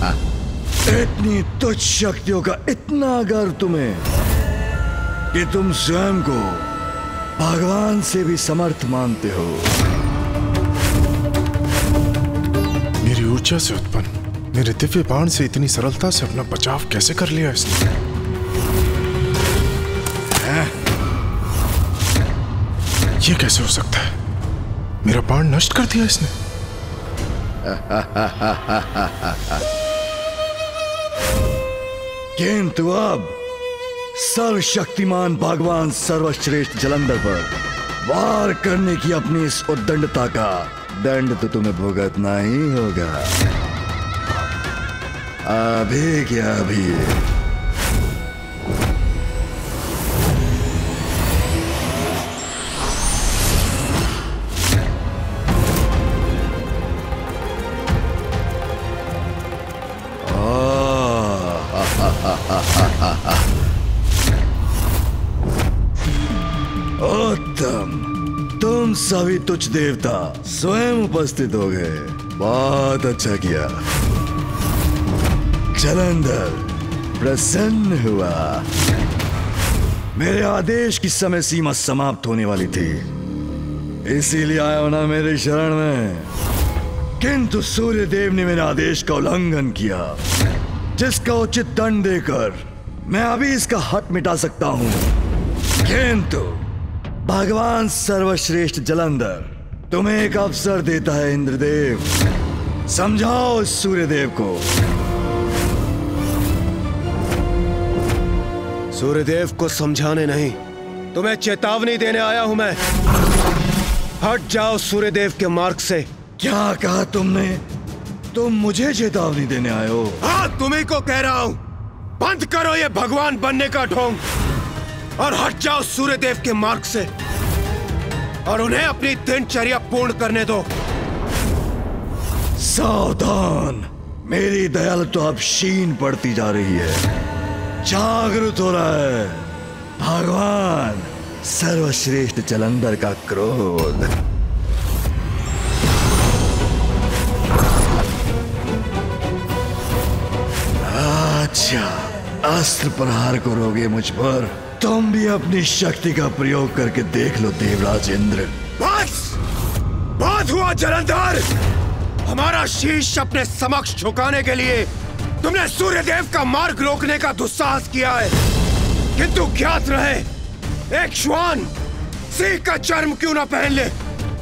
इतनी तुच्छ शक्तियों का इतना गर्व तुम्हें कि तुम स्वयं को भगवान से भी समर्थ मानते हो। मेरी ऊर्जा से उत्पन्न मेरे दिव्य बाण से इतनी सरलता से अपना बचाव कैसे कर लिया इसने? ये कैसे हो सकता है? मेरा बाण नष्ट कर दिया इसने। किंतु अब सर्वशक्तिमान भगवान सर्वश्रेष्ठ जलंधर पर वार करने की अपनी इस उद्दंडता का दंड तो तुम्हें भुगतना ही होगा। अभी क्या अभी। उत्तम, तुम सभी तुच्छ देवता स्वयं उपस्थित हो गए। बहुत अच्छा किया। जलंधर प्रसन्न हुआ। मेरे आदेश की समय सीमा समाप्त होने वाली थी, इसीलिए आया होना मेरे शरण में। किंतु सूर्यदेव ने मेरे आदेश का उल्लंघन किया, जिसका उचित दंड देकर मैं अभी इसका हक मिटा सकता हूं। किंतु भगवान सर्वश्रेष्ठ जलंधर तुम्हें एक अवसर देता है। इंद्रदेव, समझाओ सूर्यदेव को। सूर्यदेव को समझाने नहीं, तुम्हें चेतावनी देने आया हूं मैं। हट जाओ सूर्यदेव के मार्ग से। क्या कहा तुमने? तुम मुझे चेतावनी देने आए हो? हाँ, तुम्ही को कह रहा हूं। बंद करो ये भगवान बनने का ढोंग और हट जाओ सूर्यदेव के मार्ग से और उन्हें अपनी दिनचर्या पूर्ण करने दो। सावधान, मेरी दयालुता अब क्षीण पड़ती जा रही है। जागृत हो रहा है भगवान सर्वश्रेष्ठ जलंधर का क्रोध। अच्छा, अस्त्र प्रहार करोगे मुझ पर? तुम भी अपनी शक्ति का प्रयोग करके देख लो देवराज इंद्र। बस बहुत हुआ जलंधर। हमारा शीश अपने समक्ष झुकाने के लिए तुमने सूर्यदेव का मार्ग रोकने का दुस्साहस किया है। किंतु ज्ञात रहे, एक श्वान सिंह का चर्म क्यों ना पहन ले,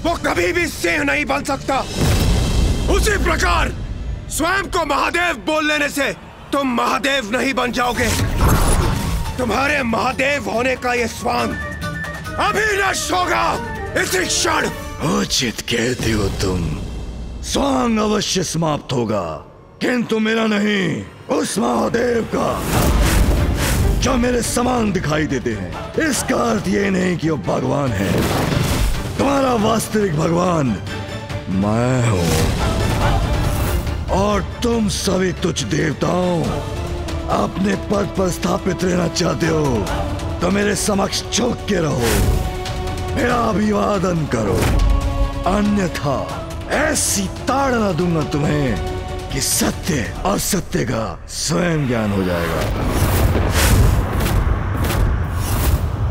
वो कभी भी सिंह नहीं बन सकता। उसी प्रकार स्वयं को महादेव बोल लेने से तुम महादेव नहीं बन जाओगे। तुम्हारे महादेव होने का ये स्वांग अभी नष्ट होगा, इसी क्षण। उचित कहते हो तुम। स्वांग अवश्य समाप्त होगा, किंतु मेरा नहीं, उस महादेव का जो मेरे समान दिखाई देते हैं। इसका अर्थ ये नहीं कि वो भगवान है। तुम्हारा वास्तविक भगवान मैं हूं और तुम सभी तुच्छ देवताओं अपने पद पर स्थापित रहना चाहते हो तो मेरे समक्ष झुक के रहो, मेरा अभिवादन करो, अन्यथा ऐसी ताड़ना दूंगा तुम्हें कि सत्य और सत्य का स्वयं ज्ञान हो जाएगा।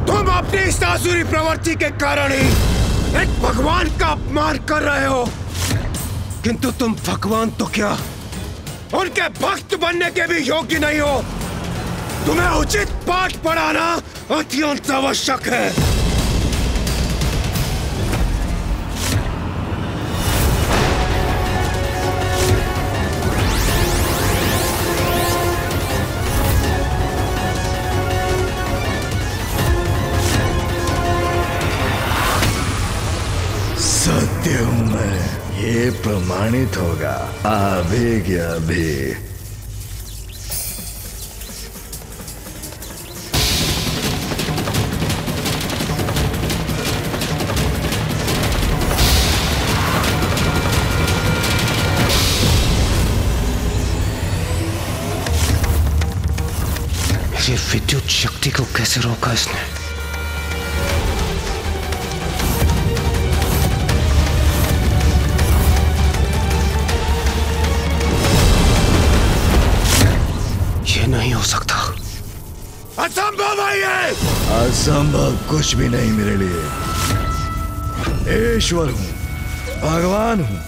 तुम अपनी इस आसुरी प्रवृत्ति के कारण ही एक भगवान का अपमान कर रहे हो। किंतु तुम भगवान तो क्या, उनके भक्त बनने के भी योग्य नहीं हो। तुम्हें उचित पाठ पढ़ाना अत्यंत आवश्यक है। सत्य हूं मैं, ये प्रमाणित होगा अभी क्या अभी। ये विद्युत शक्ति को कैसे रोका इसने? नहीं हो सकता। असंभव है ये। असंभव कुछ भी नहीं मेरे लिए। ईश्वर हूं, भगवान हूं,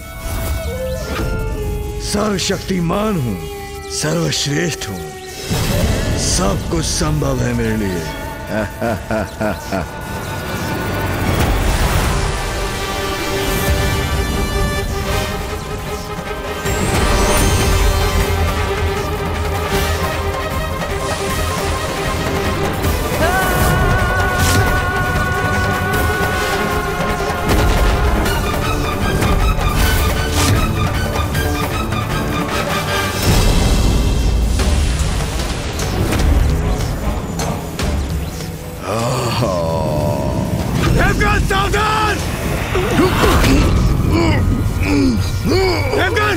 सर्वशक्तिमान हूं, सर्वश्रेष्ठ हूं, सब कुछ संभव है मेरे लिए। सावधान! देवगन!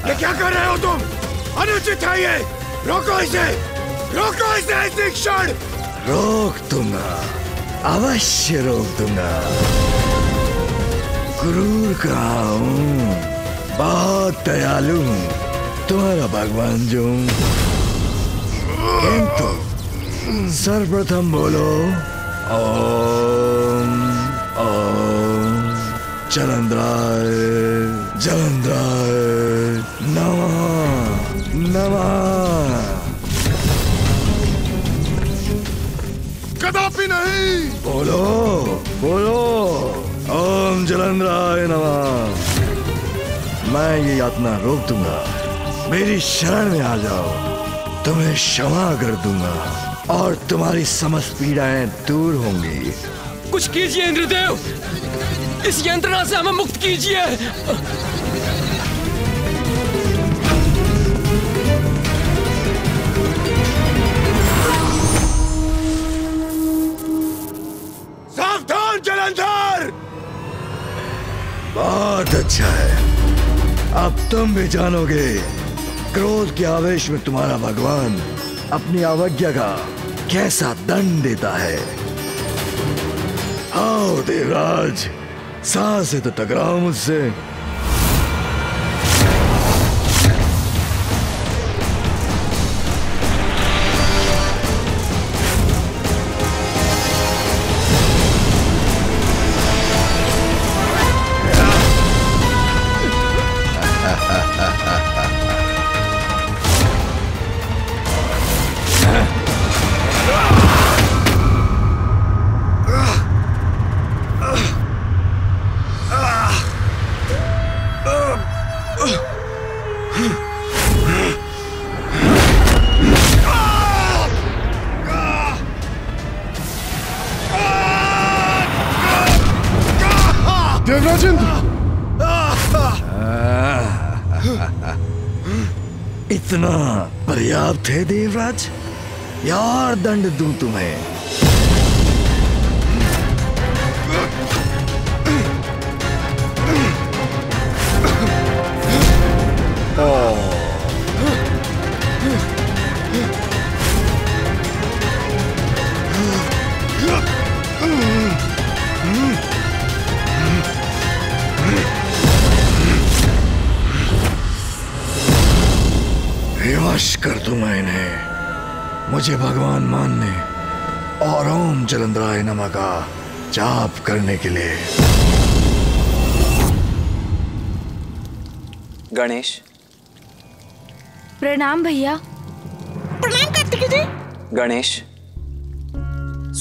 ये क्या कर रहे हो तुम? अनुचित है ये। रोको इसे, रोको इसे इसी क्षण। रोक दूंगा, अवश्य रोक दूंगा। क्रूर कहाँ हूँ, बहुत दयालु हूँ, तुम्हारा भगवान जो हूँ। किंतु सर्वप्रथम बोलो ओम ओम जलंधराय जलंधराय नमः नमः। कदापि नहीं। बोलो बोलो ओम जलंधराय नमः। मैं ये यातना रोक दूंगा, मेरी शरण में आ जाओ, तुम्हें क्षमा कर दूंगा और तुम्हारी समस्त पीड़ाएं दूर होंगी। कुछ कीजिए इंद्रदेव, इस यंत्रणा से हमें मुक्त कीजिए। सावधान जलंधर! बहुत अच्छा है, अब तुम भी जानोगे क्रोध के आवेश में तुम्हारा भगवान अपनी अवज्ञा का कैसा दंड देता है। आओ देवराज, सांस से तो टकराओ मुझसे। इतना पर्याप्त है देवराज, या और दंड दूं तुम्हें? विवश कर दूंगा इन्हें मुझे भगवान मानने और ओम जलंधराय नमः का जाप करने के लिए। गणेश। प्रणाम भैया। प्रणाम कार्तिकी जी। गणेश,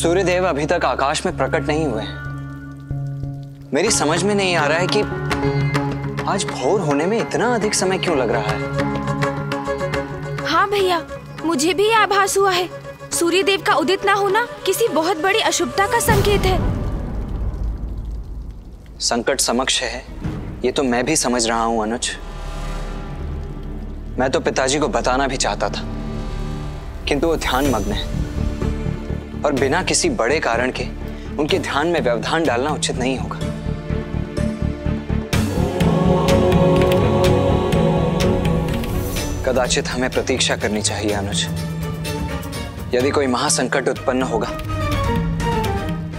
सूर्यदेव अभी तक आकाश में प्रकट नहीं हुए। मेरी समझ में नहीं आ रहा है कि आज भोर होने में इतना अधिक समय क्यों लग रहा है। हाँ भैया, मुझे भी आभास हुआ है। सूर्यदेव का उदित ना होना किसी बहुत बड़ी अशुभता का संकेत है। संकट समक्ष है, ये तो मैं भी समझ रहा हूं अनुज। मैं तो पिताजी को बताना भी चाहता था, किंतु वो ध्यान मग्न है और बिना किसी बड़े कारण के उनके ध्यान में व्यवधान डालना उचित नहीं होगा। कदाचित हमें प्रतीक्षा करनी चाहिए अनुज। यदि कोई महासंकट उत्पन्न होगा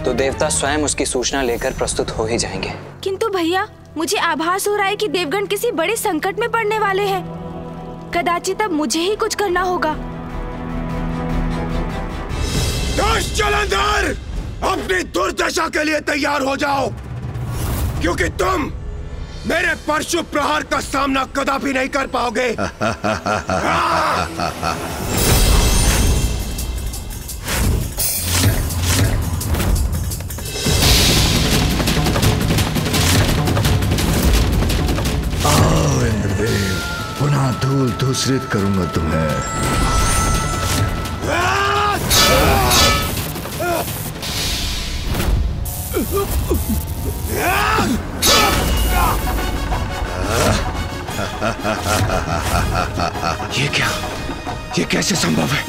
तो देवता स्वयं उसकी सूचना लेकर प्रस्तुत हो ही जाएंगे। किंतु भैया, मुझे आभास हो रहा है कि देवगण किसी बड़े संकट में पड़ने वाले हैं। कदाचित अब मुझे ही कुछ करना होगा। दुष्ट जलंधर, अपनी दुर्दशा के लिए तैयार हो जाओ, क्योंकि तुम मेरे परशु प्रहार का सामना कदापि नहीं कर पाओगे। आओ इंद्रदेव, पुनः धूल धूसरित करूंगा तुम्हें। ये क्या? ये कैसे संभव है?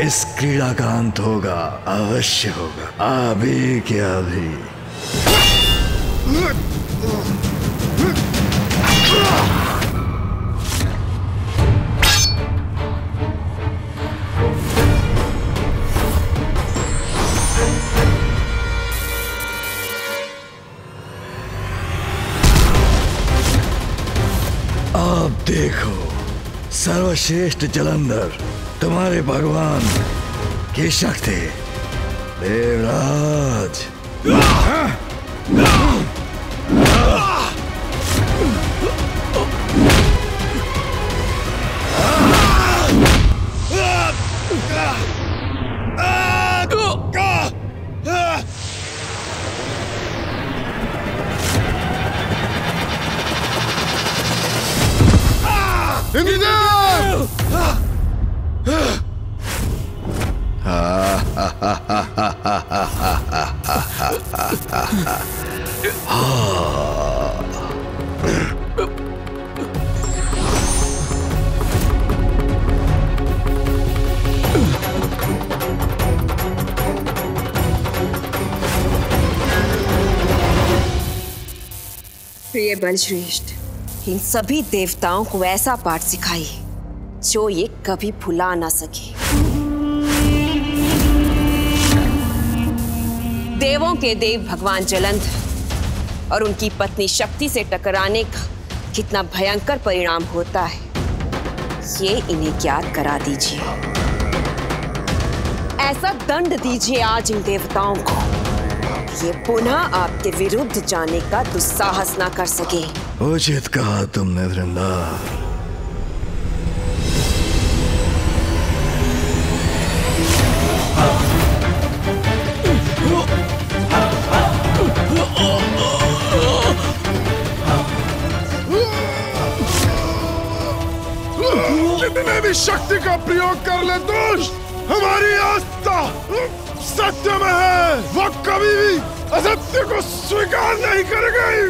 इस क्रीड़ा का अंत होगा, अवश्य होगा, अभी क्या अभी। अब देखो सर्वश्रेष्ठ जलंधर, तुम्हारे भगवान की शक्ति। देवराज, प्रिय बलश्रेष्ठ, इन सभी देवताओं को ऐसा पाठ सिखाइए जो ये कभी भुला ना सके। देवों के देव भगवान जलंधर और उनकी पत्नी शक्ति से टकराने का कितना भयंकर परिणाम होता है, ये इन्हें ज्ञात करा दीजिए। ऐसा दंड दीजिए आज इन देवताओं को, ये पुनः आपके विरुद्ध जाने का दुस्साहस ना कर सके। उचित कहा तुमने वृंदा। जितने भी शक्ति का प्रयोग कर ले दुष्ट, हमारी आस्था सत्य में है, वो कभी भी असत्य को स्वीकार नहीं करेगी।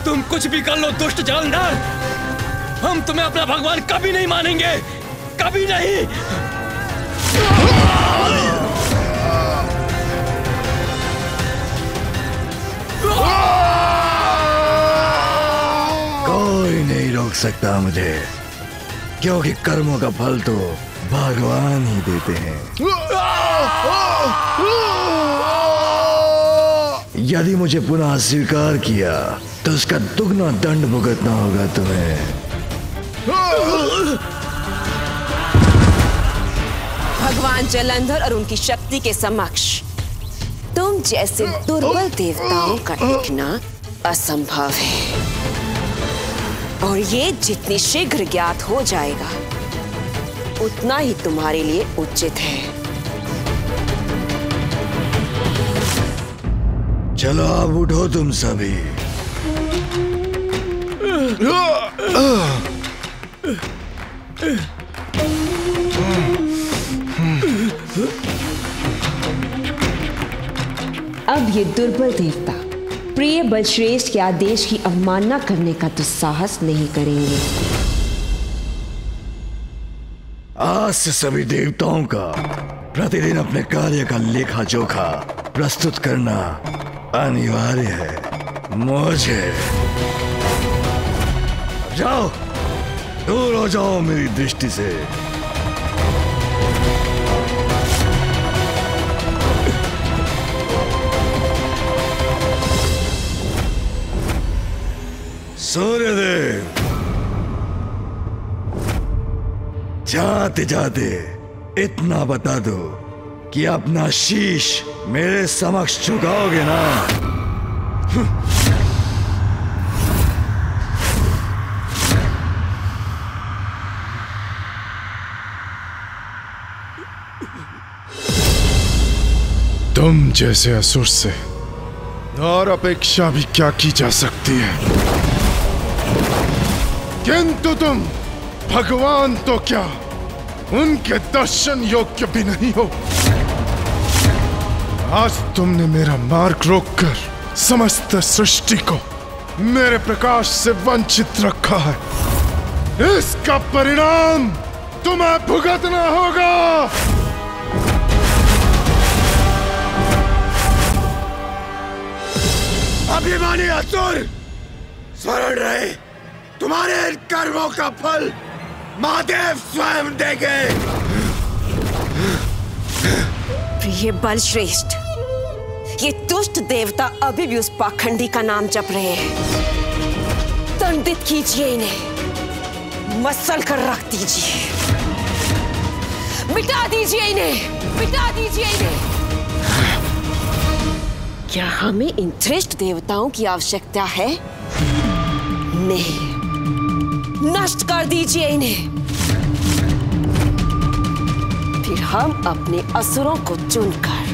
तुम कुछ भी कर लो दुष्ट जलंधर, हम तुम्हें अपना भगवान कभी नहीं मानेंगे, कभी नहीं। कोई नहीं रोक सकता मुझे, क्योंकि कर्मों का फल तो भगवान ही देते हैं। यदि मुझे पुनः स्वीकार किया तो उसका दुगना दंड भुगतना होगा तुम्हें। भगवान जलंधर और उनकी शक्ति के समक्ष तुम जैसे दुर्बल देवताओं का टिकना असंभव है, और ये जितनी शीघ्र ज्ञात हो जाएगा उतना ही तुम्हारे लिए उचित है। चलो अब उठो तुम सभी। अब ये दुर्बल देवता प्रिय बलश्रेष्ठ के आदेश की अवमानना करने का दुस्साहस नहीं करेंगे। आज से सभी देवताओं का प्रतिदिन अपने कार्य का लेखा जोखा प्रस्तुत करना अनिवार्य है। मुझे जाओ, दूर हो जाओ मेरी दृष्टि से। सूर्यदेव, जाते जाते इतना बता दो कि अपना शीश मेरे समक्ष झुकाओगे ना? तुम जैसे असुर से और अपेक्षा भी क्या की जा सकती है, किंतु तुम भगवान तो क्या उनके दर्शन योग्य भी नहीं हो। आज तुमने मेरा मार्ग रोककर समस्त सृष्टि को मेरे प्रकाश से वंचित रखा है। इसका परिणाम तुम्हें भुगतना होगा। अभिमानी असुर, स्मरण रहे, तुम्हारे इन कर्मों का फल महादेव स्वयं देंगे। प्रिय बलश्रेष्ठ, ये दुष्ट देवता अभी भी उस पाखंडी का नाम जप रहे हैं। दंडित कीजिए इन्हें, मसल कर रख दीजिए, मिटा दीजिए इन्हें, मिटा दीजिए इन्हें। क्या हमें इन धृष्ट देवताओं की आवश्यकता है? नहीं, नष्ट कर दीजिए इन्हें। फिर हम अपने असुरों को चुनकर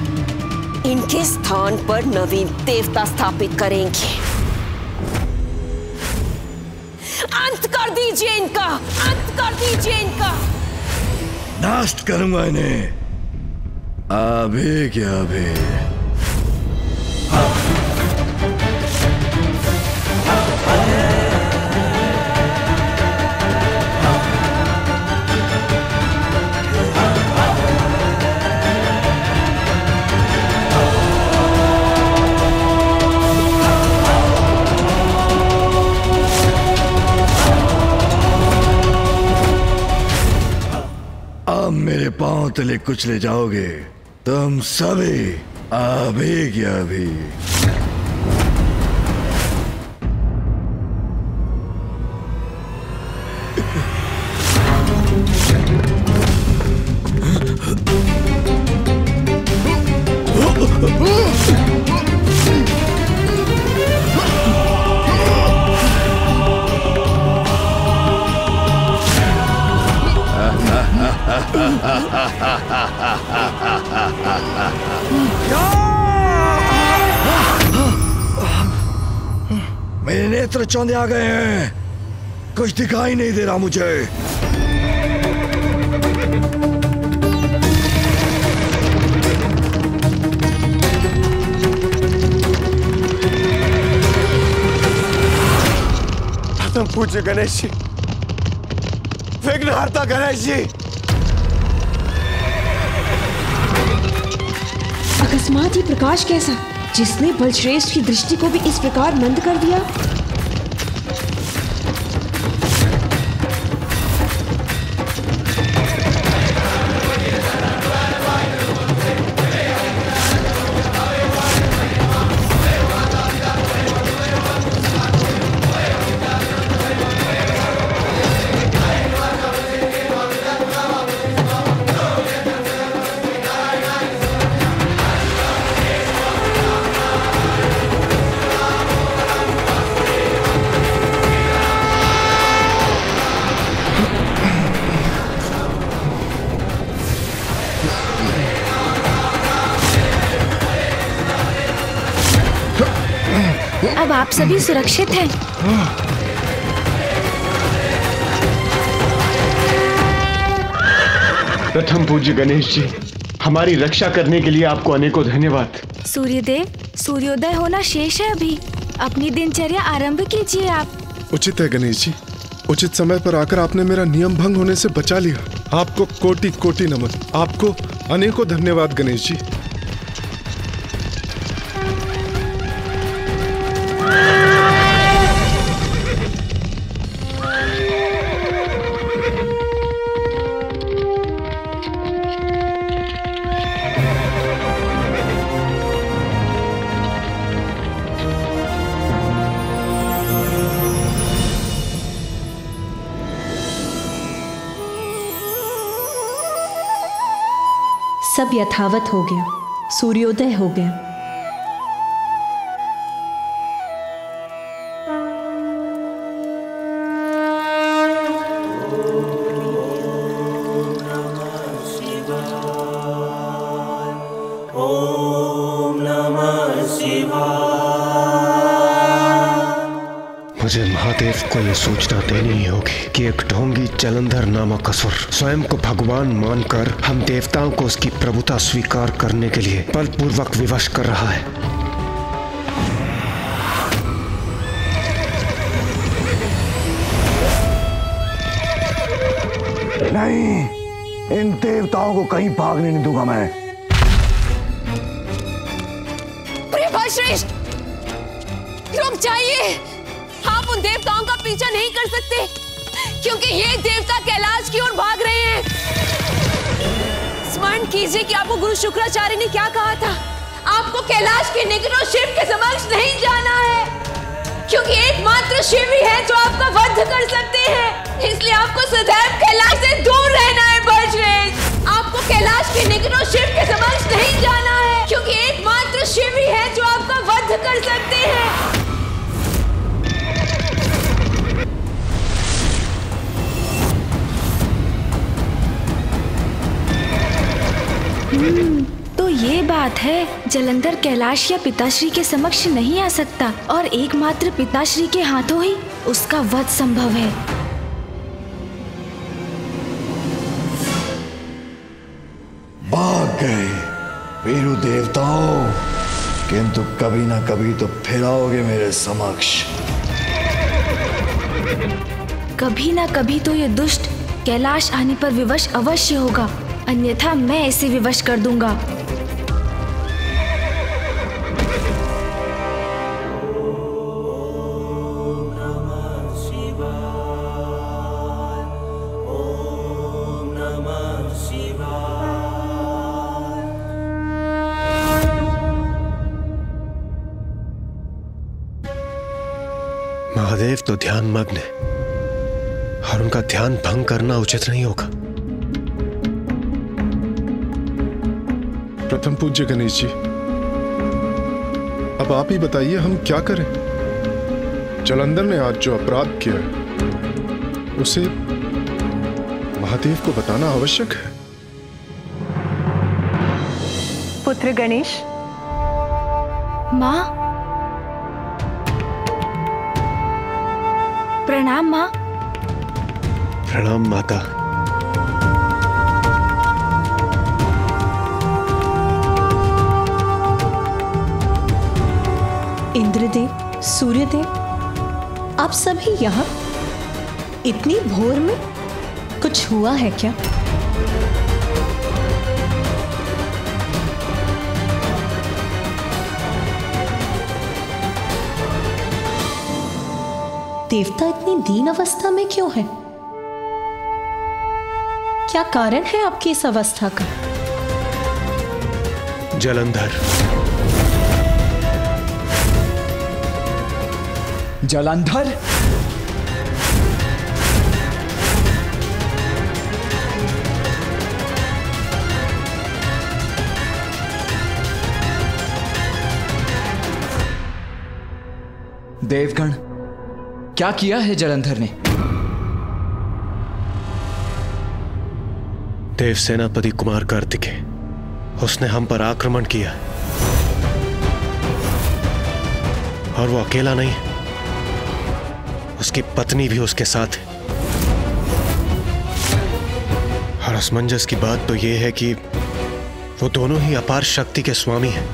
इनके स्थान पर नवीन देवता स्थापित करेंगे। अंत कर दीजिए इनका, अंत कर दीजिए इनका। नष्ट करूंगा इन्हें, अभी क्या अभी। अब मेरे पांव तले कुचले जाओगे तुम सभी, अभी क्या अभी। मेरे नेत्र चौंधे आ गए हैं, कुछ दिखाई नहीं दे रहा मुझे। खत्म पूज्य गणेश जी, विघ्नहर्ता गणेश जी। अकस्मात ही प्रकाश कैसा, जिसने बलश्रेष्ठ की दृष्टि को भी इस प्रकार मंद कर दिया। आप सभी सुरक्षित हैं। प्रथम पूज्य गणेश जी, हमारी रक्षा करने के लिए आपको अनेकों धन्यवाद। सूर्यदेव, सूर्योदय होना शेष है अभी। अपनी दिनचर्या आरंभ कीजिए आप। उचित है गणेश जी, उचित समय पर आकर आपने मेरा नियम भंग होने से बचा लिया। आपको कोटि कोटि नमन। आपको अनेकों धन्यवाद गणेश जी। सब यथावत हो गया, सूर्योदय हो गया। मुझे महादेव को यह सूचना देनी ही होगी कि एक ढोंगी जलंधर नामक असुर स्वयं को भगवान मानकर हम देवताओं को उसकी प्रभुता स्वीकार करने के लिए बलपूर्वक विवश कर रहा है। नहीं, इन देवताओं को कहीं भागने नहीं दूंगा मैं। श्रेष्ठ, रुक जाइए। आप उन देवताओं का पीछा नहीं कर सकते क्योंकि ये देवता कैलाश की ओर भाग रहे हैं। स्मरण कीजिए कि आपको गुरु शुक्राचार्य ने क्या कहा था। आपको कैलाश के निकट और शिव के समक्ष नहीं जाना है क्योंकि एकमात्र शिव ही है जो आपका वध कर सकते हैं। इसलिए आपको सदैव कैलाश से दूर रहना है बलश्रेष्ठ। आपको कैलाश के निकट और शिव के समक्ष नहीं जाना है क्योंकि एकमात्र शिव ही है जो आपका वध कर सकते हैं। तो ये बात है, जलंधर कैलाश या पिताश्री के समक्ष नहीं आ सकता और एकमात्र पिताश्री के हाथों ही उसका वध संभव है। भाग गए वीरू देवताओं, किंतु कभी ना कभी तो फिर आओगे मेरे समक्ष। कभी ना कभी तो ये दुष्ट कैलाश आने पर विवश अवश्य होगा, अन्यथा मैं इसे विवश कर दूंगा। महादेव तो ध्यान मग्न है और उनका ध्यान भंग करना उचित नहीं होगा। प्रथम पूज्य गणेश जी, अब आप ही बताइए हम क्या करें। जलंधर ने आज जो अपराध किया है उसे महादेव को बताना आवश्यक है। पुत्र गणेश। माँ, प्रणाम माँ। प्रणाम माता। इंद्रदेव, सूर्यदेव, आप सभी यहाँ इतनी भोर में? कुछ हुआ है क्या? देवता इतनी दीन अवस्था में क्यों है? क्या कारण है आपकी इस अवस्था का? जलंधर। जलंधर? देवगण, क्या किया है जलंधर ने? देव सेनापति कुमार कार्तिकेय, उसने हम पर आक्रमण किया और वो अकेला नहीं, उसकी पत्नी भी उसके साथ है। और असमंजस की बात तो ये है कि वो दोनों ही अपार शक्ति के स्वामी हैं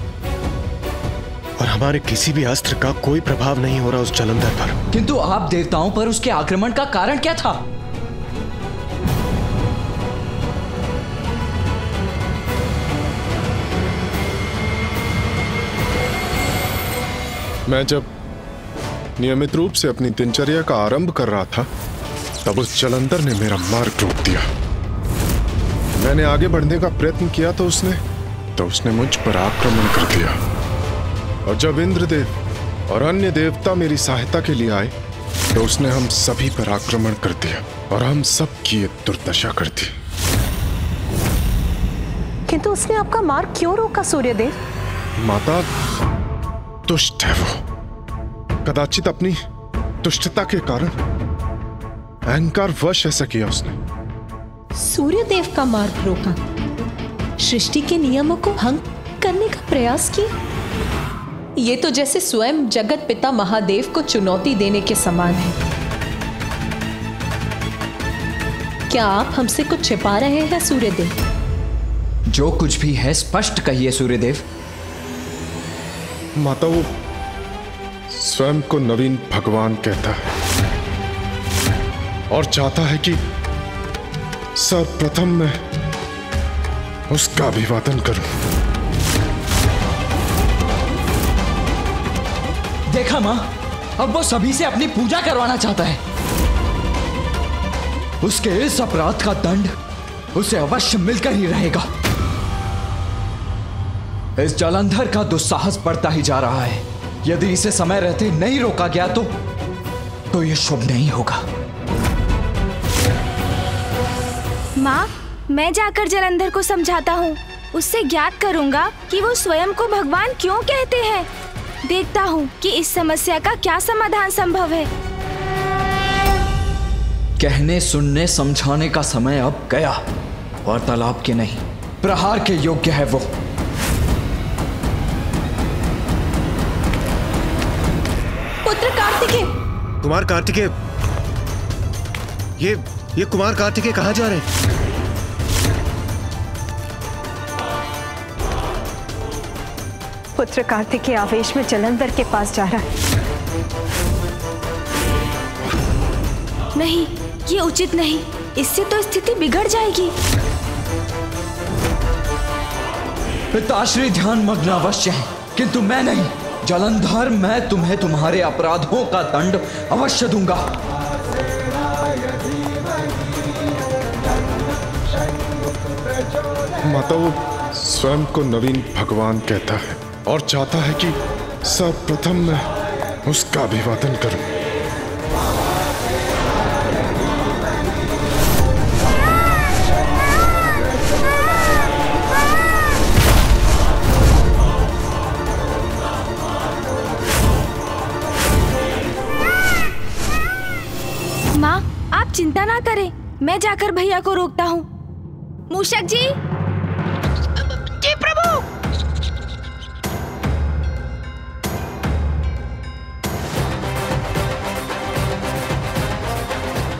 और हमारे किसी भी अस्त्र का कोई प्रभाव नहीं हो रहा उस जलंधर पर। किंतु आप देवताओं पर उसके आक्रमण का कारण क्या था? मैं जब नियमित रूप से अपनी दिनचर्या का आरंभ कर रहा था, तब उस जलंधर ने मेरा मार्ग रोक दिया। मैंने आगे बढ़ने का प्रयत्न किया तो उसने मुझ पर आक्रमण कर दिया। और जब इंद्रदेव और अन्य देवता मेरी सहायता के लिए आए, तो उसने हम सभी पर आक्रमण कर दिया और हम सब की दुर्दशा कर दी। किंतु उसने आपका मार्ग क्यों रोका सूर्यदेव? माता, दुष्ट है वो। कदाचित अपनी दुष्टता के कारण अहंकार वश ऐसा किया उसने। सूर्यदेव का मार्ग रोका, सृष्टि के नियमों को भंग करने का प्रयास किया। ये तो जैसे स्वयं जगत पिता महादेव को चुनौती देने के समान है। क्या आप हमसे कुछ छिपा रहे हैं सूर्यदेव? जो कुछ भी है स्पष्ट कहिए सूर्यदेव। माता, वो स्वयं को नवीन भगवान कहता है और चाहता है कि सर्वप्रथम मैं उसका अभिवादन करूं। देखा मां, अब वो सभी से अपनी पूजा करवाना चाहता है। उसके इस अपराध का दंड उसे अवश्य मिलकर ही रहेगा। इस जलंधर का दुस्साहस बढ़ता ही जा रहा है। यदि इसे समय रहते नहीं रोका गया तो यह शुभ नहीं होगा। माँ, मैं जाकर जलंधर को समझाता हूँ। उससे ज्ञात करूँगा कि वो स्वयं को भगवान क्यों कहते हैं। देखता हूँ कि इस समस्या का क्या समाधान संभव है। कहने, सुनने, समझाने का समय अब गया। वार्तालाप के नहीं, प्रहार के योग्य है वो। पुत्र कार्तिकेय। कुमार कार्तिकेय, ये कुमार कार्तिकेय कहाँ जा रहे हैं? पुत्र कार्तिकेय आवेश में जलंधर के पास जा रहा है। नहीं, ये उचित नहीं। इससे तो स्थिति बिगड़ जाएगी। पिताश्री ध्यान मग्न अवश्य है, किंतु मैं नहीं। जलंधर, मैं तुम्हें तुम्हारे अपराधों का दंड अवश्य दूंगा। माता, वो स्वयं को नवीन भगवान कहता है और चाहता है कि सर्वप्रथम मैं उसका अभिवादन करूं। माँ, आप चिंता ना करें। मैं जाकर भैया को रोकता हूँ। मूषक जी। जी प्रभु।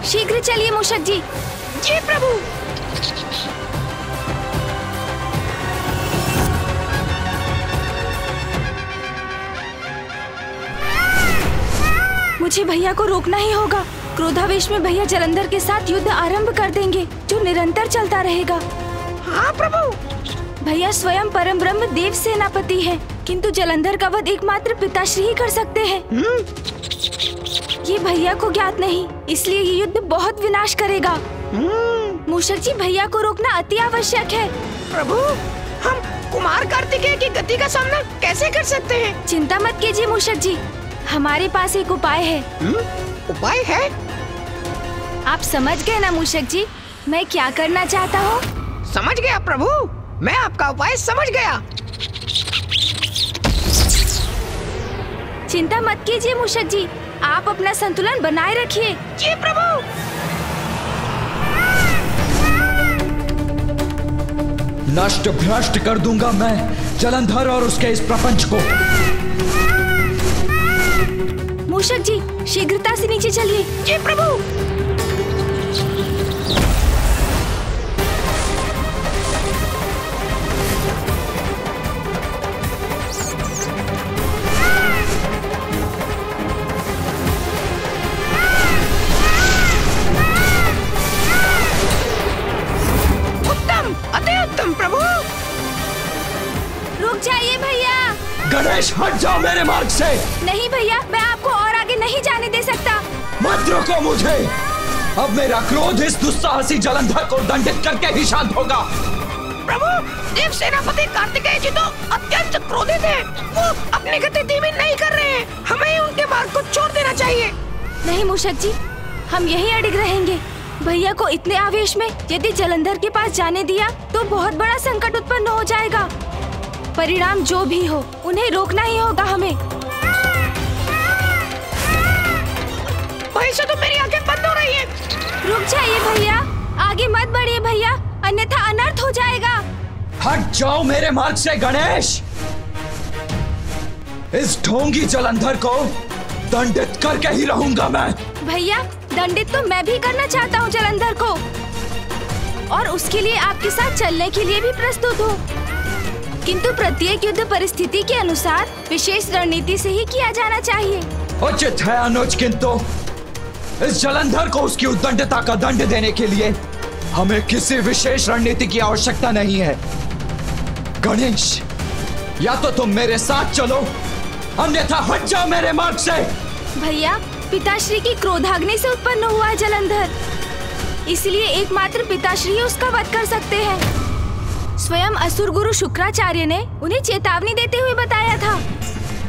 शीघ्र चलिए मूषक जी। जी प्रभु। मुझे भैया को रोकना ही होगा। क्रोधावेश में भैया जलंधर के साथ युद्ध आरंभ कर देंगे, जो निरंतर चलता रहेगा। हाँ प्रभु। भैया स्वयं परम ब्रह्म देव सेनापति हैं, किंतु जलंधर का वध एकमात्र पिताश्री ही कर सकते हैं। ये भैया को ज्ञात नहीं, इसलिए ये युद्ध बहुत विनाश करेगा। मूषक जी, भैया को रोकना अति आवश्यक है। प्रभु, हम कुमार कार्तिकेय की गति का सामना कैसे कर सकते हैं? चिंता मत कीजिए मूषक जी, हमारे पास एक उपाय है। उपाय है? आप समझ गए ना मूषक जी, मैं क्या करना चाहता हूँ? समझ गया प्रभु, मैं आपका उपाय समझ गया। चिंता मत कीजिए मूषक जी, आप अपना संतुलन बनाए रखिए। जी प्रभु। नष्ट भ्रष्ट कर दूंगा मैं जलंधर और उसके इस प्रपंच को। मूषक जी, शीघ्रता से नीचे चलिए। जी प्रभु। उत्तम, अति उत्तम प्रभु। रुक जाइए भैया। गणेश, हट जाओ मेरे मार्ग से। नहीं भैया, मैं आपको और आगे नहीं जाने दे सकता। मत रोको मुझे। अब मेरा क्रोध इस दुस्साहसी जलंधर को दंडित करके ही शांत होगा। प्रभु, देव सेनापति कार्तिकेय जी तो अत्यंत क्रोधित हैं। वो अपनी गति धीमी नहीं कर रहे हैं। हमें ही उनके मार्ग को छोड़ देना चाहिए। नहीं मूषक जी, हम यहीं अड़िग रहेंगे। भैया को इतने आवेश में यदि जलंधर के पास जाने दिया तो बहुत बड़ा संकट उत्पन्न हो जाएगा। परिणाम जो भी हो, उन्हें रोकना ही होगा हमें। भाई से तो मेरी आंखें बंद हो रही हैं। रुक जाइए भैया, आगे मत बढ़िए भैया, अन्यथा अनर्थ हो जाएगा। हट जाओ मेरे मार्ग से गणेश। इस ढोंगी जलंधर को दंडित करके ही रहूंगा मैं। भैया, दंडित तो मैं भी करना चाहता हूँ जलंधर को, और उसके लिए आपके साथ चलने के लिए भी प्रस्तुत हूँ। किंतु प्रत्येक युद्ध परिस्थिति के अनुसार विशेष रणनीति से ही किया जाना चाहिए। उचित है अनुज, किंतु इस जलंधर को उसकी उद्दंडता का दंड देने के लिए हमें किसी विशेष रणनीति की आवश्यकता नहीं है। गणेश, या तो तुम मेरे साथ चलो, अन्यथा हट जाओ मेरे मार्ग से। भैया, पिताश्री की क्रोधाग्नि से उत्पन्न हुआ है जलंधर, इसलिए एकमात्र पिताश्री ही उसका वध कर सकते हैं। स्वयं असुर गुरु शुक्राचार्य ने उन्हें चेतावनी देते हुए बताया था,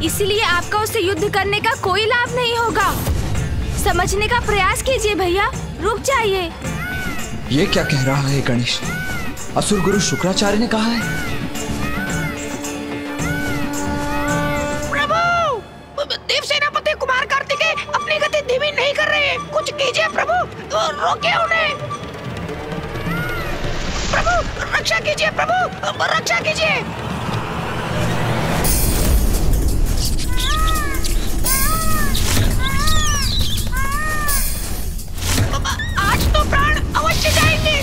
इसलिए आपका उससे युद्ध करने का कोई लाभ नहीं होगा। समझने का प्रयास कीजिए भैया, रुक जाइए। ये क्या कह रहा है गणेश? असुर गुरु शुक्राचार्य ने कहा है? प्रभु, देव सेनापति कुमार कार्तिकेय अपनी गति धीमी नहीं कर रहे हैं। कुछ कीजिए प्रभु, तो रोकिए उन्हें। प्रभु, रक्षा कीजिए प्रभु, रक्षा कीजिए। आज तो प्राण अवश्य जाएंगे।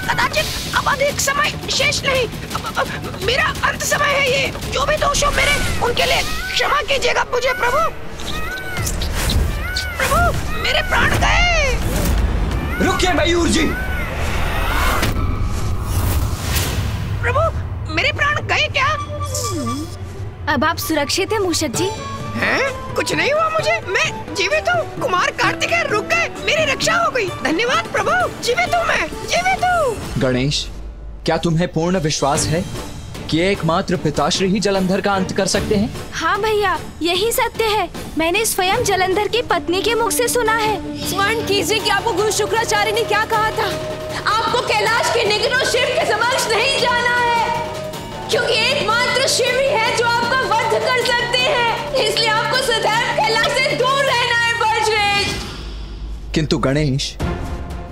कदाचित अब अधिक समय शेष नहीं। मेरा अंत समय है ये। जो भी दोष हो मेरे, उनके लिए क्षमा कीजिएगा मुझे प्रभु। प्रभु, मेरे प्राण गए। रुकिए मयूर जी। प्रभु, मेरे प्राण गए क्या? अब आप सुरक्षित हैं मूषक जी? हैं? कुछ नहीं हुआ मुझे, मैं जीवित हूँ। कुमार कार्तिकेय रुक गए, मेरी रक्षा हो गई। धन्यवाद प्रभु, जीवित हूँ मैं, जीवित हूँ। गणेश, क्या तुम्हें पूर्ण विश्वास है कि एकमात्र पिताश्री ही जलंधर का अंत कर सकते हैं? हाँ भैया, यही सत्य है। मैंने स्वयं जलंधर की पत्नी के मुख से सुना है। स्मरण कीजिए कि आपको गुरु शुक्राचार्य ने क्या कहा था। आपको कैलाश के निकटों शिव के समक्ष नहीं जाना है, क्योंकि एकमात्र शिव ही है जो आपका वध कर सकते हैं। इसलिए आपको सदैव कैलाश से दूर रहना है बजरंग। किंतु गणेश,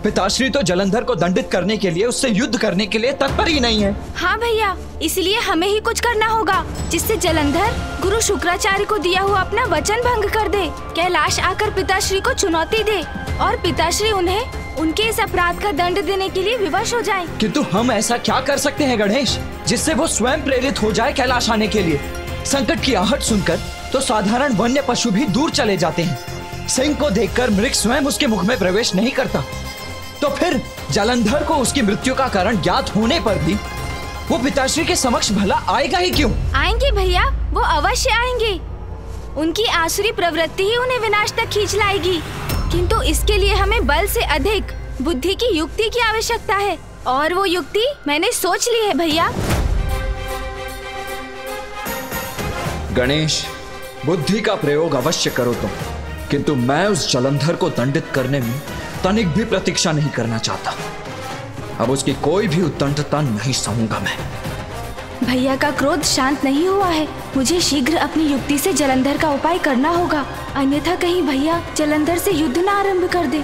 पिताश्री तो जलंधर को दंडित करने के लिए, उससे युद्ध करने के लिए तत्पर ही नहीं है। हाँ भैया, इसलिए हमें ही कुछ करना होगा जिससे जलंधर गुरु शुक्राचार्य को दिया हुआ अपना वचन भंग कर दे, कैलाश आकर पिताश्री को चुनौती दे और पिताश्री उन्हें उनके इस अपराध का दंड देने के लिए विवश हो जाएं। किंतु हम ऐसा क्या कर सकते हैं गणेश, जिससे वो स्वयं प्रेरित हो जाए कैलाश आने के लिए? संकट की आहट सुनकर तो साधारण वन्य पशु भी दूर चले जाते हैं। सिंह को देखकर मृग स्वयं उसके मुख में प्रवेश नहीं करता, तो फिर जलंधर को उसकी मृत्यु का कारण ज्ञात होने पर भी वो पिताश्री के समक्ष भला आएगा ही क्यों? आएंगे भैया, वो अवश्य आएंगे। उनकी आसुरी प्रवृत्ति ही उन्हें विनाश तक खींच लाएगी। किंतु इसके लिए हमें बल से अधिक बुद्धि की युक्ति की आवश्यकता है, और वो युक्ति मैंने सोच ली है भैया। गणेश, बुद्धि का प्रयोग अवश्य करो तुम, किंतु मैं उस जलंधर को दंडित करने में तनिक भी प्रतीक्षा नहीं करना चाहता। अब उसकी कोई भी उत्तंठता नहीं सहूंगा मैं। भैया का क्रोध शांत नहीं हुआ है। मुझे शीघ्र अपनी युक्ति से जलंधर का उपाय करना होगा, अन्यथा कहीं भैया जलंधर से युद्ध न आरंभ कर दे।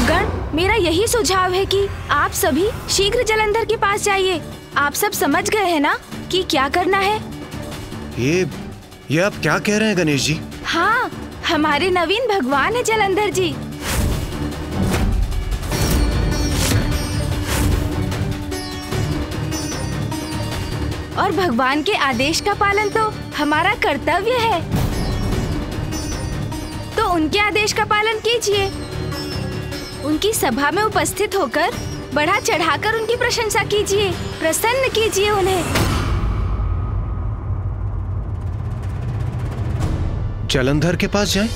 देवगण, मेरा यही सुझाव है कि आप सभी शीघ्र जलंधर के पास जाइए। आप सब समझ गए हैं ना कि क्या करना है? ये आप क्या कह रहे हैं गणेश जी? हाँ, हमारे नवीन भगवान है जलंधर जी। और भगवान के आदेश का पालन तो हमारा कर्तव्य है। तो उनके आदेश का पालन कीजिए। उनकी सभा में उपस्थित होकर बढ़ा चढ़ाकर उनकी प्रशंसा कीजिए, प्रसन्न कीजिए उन्हें। जलंधर के पास जाएं,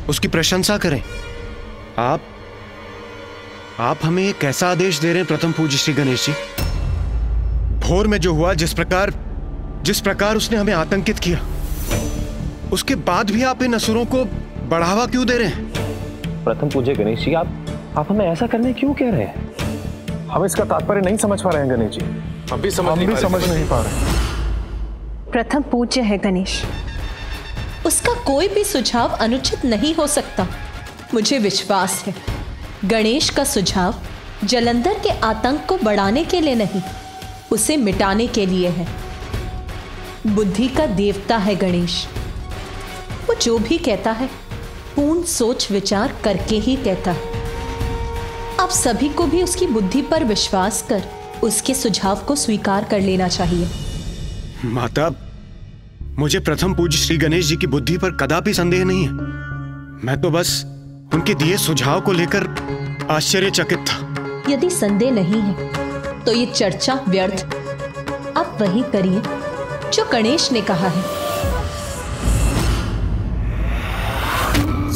उसकी प्रशंसा करें। आप हमें एक ऐसा आदेश दे रहे हैं प्रथम पूज्य श्री गणेश जी? भोर में जो हुआ, जिस प्रकार उसने हमें आतंकित किया, उसके बाद भी आप इन असुरों को बढ़ावा क्यों दे रहे हैं? प्रथम पूज्य गणेश जी, आप हमें ऐसा करने क्यों कह रहे हैं? हम इसका तात्पर्य नहीं समझ पा रहे हैं गणेश जी। हम भी समझ नहीं पा रहे। प्रथम पूज्य है गणेश, उसका कोई भी सुझाव अनुचित नहीं हो सकता। मुझे विश्वास है गणेश का सुझाव जलंधर के आतंक को बढ़ाने के लिए नहीं, उसे मिटाने के लिए है। बुद्धि का देवता है गणेश। वो जो भी कहता है पूर्ण सोच विचार करके ही कहता है। आप सभी को भी उसकी बुद्धि पर विश्वास कर उसके सुझाव को स्वीकार कर लेना चाहिए। माता, मुझे प्रथम पूज्य श्री गणेश जी की बुद्धि पर कदापि संदेह नहीं है। मैं तो बस उनके दिए सुझाव को लेकर आश्चर्यचकित था। यदि संदेह नहीं है तो ये चर्चा व्यर्थ। आप वही करिए जो गणेश ने कहा है।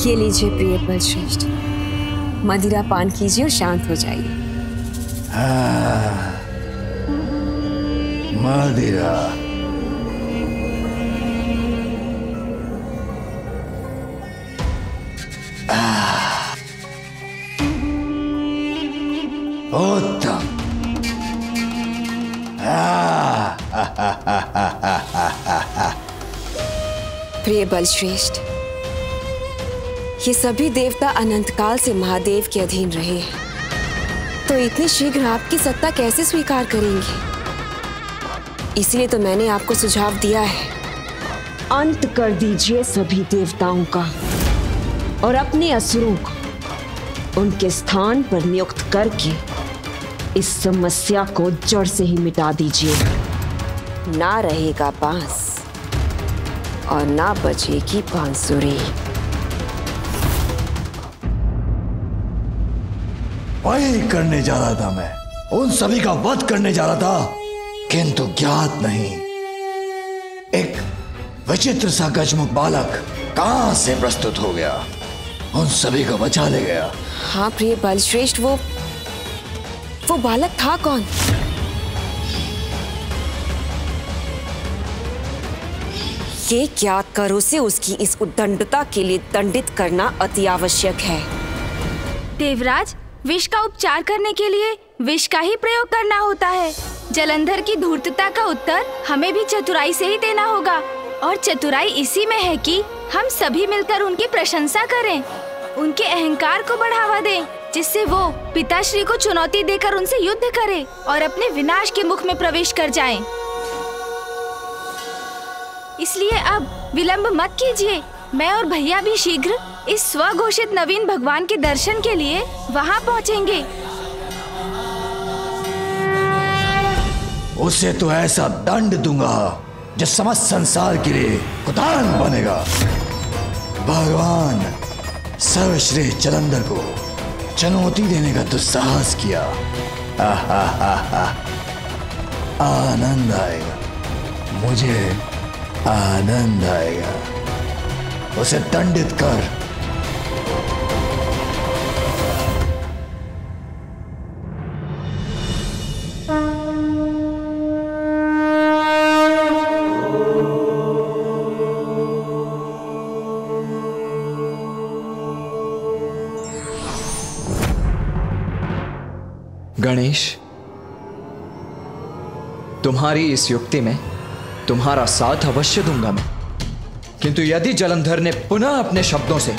ये लीजिए प्रिय बलश्रेष्ठ, मदिरा पान कीजिए और शांत हो जाइए। मदिरा। उत्तम। प्रिय बलश्रेष्ठ, ये सभी देवता अनंत काल से महादेव के अधीन रहे हैं, तो इतनी शीघ्र आपकी सत्ता कैसे स्वीकार करेंगे? इसलिए तो मैंने आपको सुझाव दिया है, अंत कर दीजिए सभी देवताओं का और अपने असुरों को उनके स्थान पर नियुक्त करके इस समस्या को जड़ से ही मिटा दीजिए। ना रहेगा बांस और ना बचेगी बांसुरी। वही करने जा रहा था मैं, उन सभी का वध करने जा रहा था, किंतु ज्ञात नहीं एक विचित्र सा गजमुख बालक कहां से प्रस्तुत हो गया, उन सभी को बचा ले गया। हाँ प्रिय बलश्रेष्ठ, वो बालक था कौन? ये ज्ञात कर उसे उसकी इस उद्दंडता के लिए दंडित करना अति आवश्यक है। देवराज, विष का उपचार करने के लिए विष का ही प्रयोग करना होता है। जलंधर की धूर्तता का उत्तर हमें भी चतुराई से ही देना होगा, और चतुराई इसी में है कि हम सभी मिलकर उनकी प्रशंसा करें, उनके अहंकार को बढ़ावा दें, जिससे वो पिताश्री को चुनौती देकर उनसे युद्ध करे और अपने विनाश के मुख में प्रवेश कर जाएं। इसलिए अब विलंब मत कीजिए। मैं और भैया भी शीघ्र इस स्वघोषित नवीन भगवान के दर्शन के लिए वहां पहुंचेंगे। उसे तो ऐसा दंड दूंगा जो समस्त संसार के लिए उदाहरण बनेगा। भगवान सर्वश्रेष्ठ जलंधर को चुनौती देने का दुस्साहस किया। आनंद आएगा, मुझे आनंद आएगा। उसे दंडित कर। गणेश, तुम्हारी इस युक्ति में तुम्हारा साथ अवश्य दूंगा मैं, किंतु यदि जलंधर ने पुनः अपने शब्दों से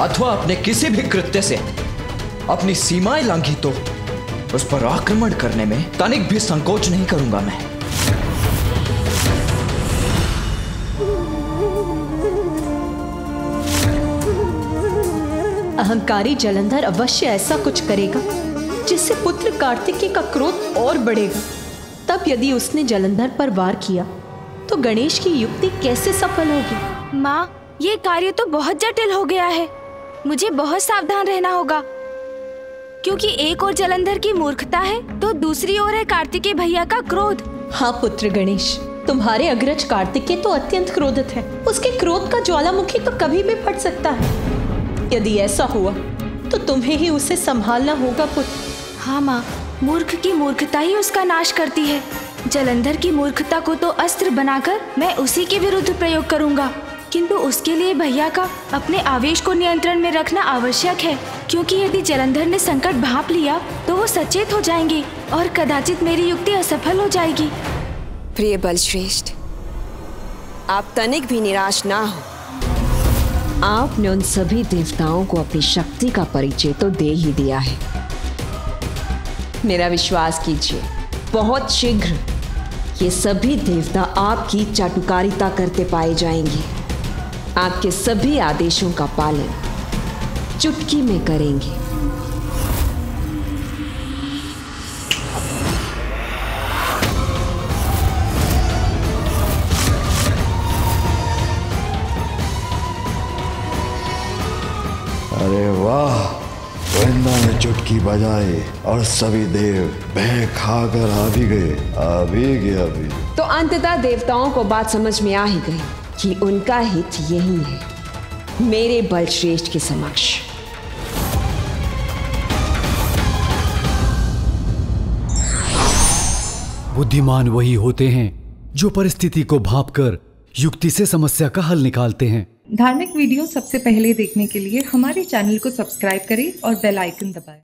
अथवा अपने किसी भी कृत्य से अपनी सीमाएं लांघी तो उस पर आक्रमण करने में तनिक भी संकोच नहीं करूंगा मैं। अहंकारी जलंधर अवश्य ऐसा कुछ करेगा जिससे पुत्र कार्तिकेय का क्रोध और बढ़ेगा। तब यदि उसने जलंधर पर वार किया तो गणेश की युक्ति कैसे सफल होगी? माँ, ये कार्य तो बहुत जटिल हो गया है। मुझे बहुत सावधान रहना होगा, क्योंकि एक ओर जलंधर की मूर्खता है तो दूसरी ओर है कार्तिकेय भैया का क्रोध। हाँ पुत्र गणेश, तुम्हारे अग्रज कार्तिकेय तो अत्यंत क्रोधित है। उसके क्रोध का ज्वालामुखी तो कभी भी फट सकता है। यदि ऐसा हुआ तो तुम्हें ही उसे संभालना होगा पुत्र। हाँ माँ, मूर्ख की मूर्खता ही उसका नाश करती है। जलंधर की मूर्खता को तो अस्त्र बनाकर मैं उसी के विरुद्ध प्रयोग करूँगा, किंतु उसके लिए भैया का अपने आवेश को नियंत्रण में रखना आवश्यक है, क्योंकि यदि जलंधर ने संकट भांप लिया तो वो सचेत हो जाएंगे और कदाचित मेरी युक्ति असफल हो जाएगी। प्रिय बलश्रेष्ठ, आप तनिक भी निराश ना हो। आपने उन सभी देवताओं को अपनी शक्ति का परिचय तो दे ही दिया है। मेरा विश्वास कीजिए, बहुत शीघ्र ये सभी देवता आपकी चाटुकारिता करते पाए जाएंगे। आपके सभी आदेशों का पालन चुटकी में करेंगे। अरे वाह, वृंदा ने चुटकी बजाई और सभी देव भय खाकर आ भी गए अभी। तो अंततः देवताओं को बात समझ में आ ही गई कि उनका हित यही है, मेरे बलश्रेष्ठ के समक्ष। बुद्धिमान वही होते हैं जो परिस्थिति को भांपकर युक्ति से समस्या का हल निकालते हैं। धार्मिक वीडियो सबसे पहले देखने के लिए हमारे चैनल को सब्सक्राइब करें और बेल आइकन दबाएं।